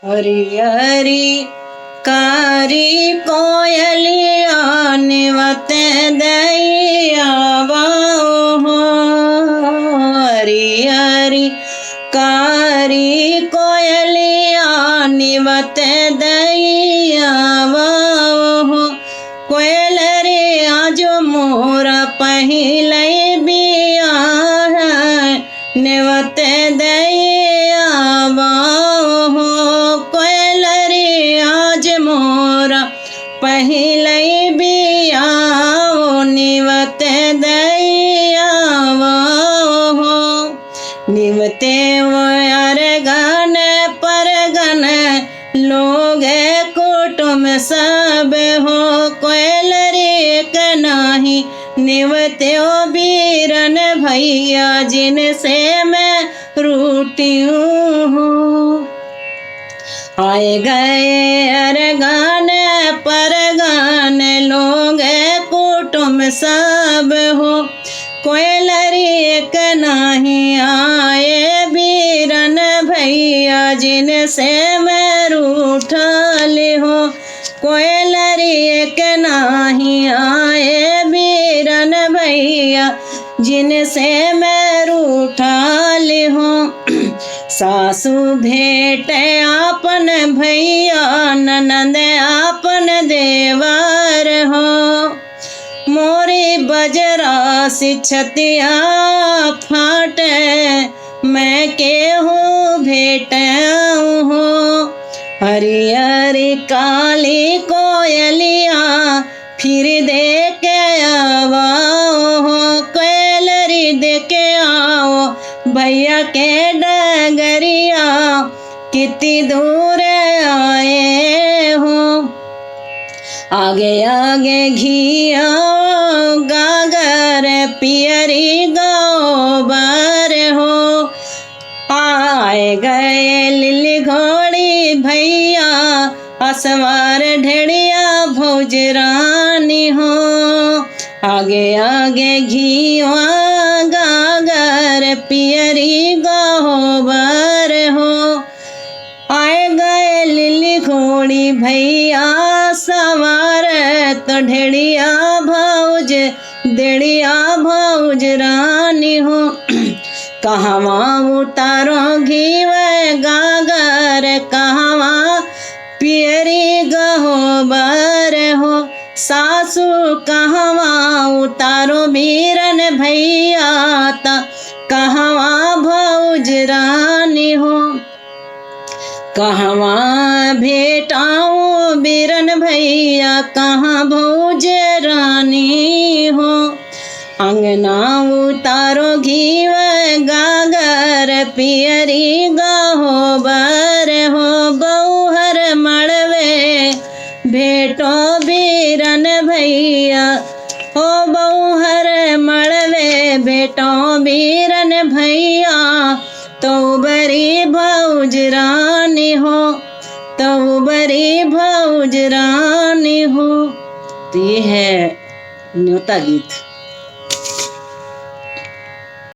हरी हरी कारी कोयलिया निवत दैया हो। हरी हरी कारी कोयलिया निवत दैया हो। कोयल रे आज मोरा पहले बिया निवत दैया हो। कोयल रे आज मोरा पहले बिया निवत दैया हो। निवते वो अरगन परगन लोग कुटुम सब हो। कोयल रे नाही निवते बीरन भैया जिनसे मैं रूठी हूँ। आए गए अरगन परगन लोग कुटुम सब हो। कोयल रे नहीं आए बीरन भैया जिनसे मैं रूठल हो। कोयल रे नहीं आए बीरन भैया जिनसे मैं रूठल हूँ। सासू भेंट आपन भैया ननद आपन देवर हो। मोरी बजरा सिछतिया फाटे मैं केहूँ भेंट हूँ। हरी हरी काली कोयलिया फिर दे के आओ हो। कोयल रे दे के आओ भैया के डगरिया कितनी दूर आए हो। आगे आगे घिया गागर पियरी गोबर हो। आए गए लिली घोड़ी भैया असवार ढेड़िया भौजरानी हो। आगे आगे घिया गागर पियरी गोबर हो। आए गए लिली घोड़ी भैया सवार तो ढेड़िया भौज देड़िया भौज रानी हो। कहवा उतारो घीव गागर कहवा पियरी गहोबर हो। सासू कहवा उतारो बीरन भैया ता कहवा भौज रानी हो। कहवा भेटाऊँ बीरन भैया कहाँ भौज रानी हो। अंगना उतारो घीव गागर पियरी गहोबर हो। बौहर मड़वे भेटो बीरन भैया हो। बौहर मड़वे भेटो बीरन भैया तो बरी भौज रानी हो। तो बरी भौज रानी हो। तो ये है न्योता गीत।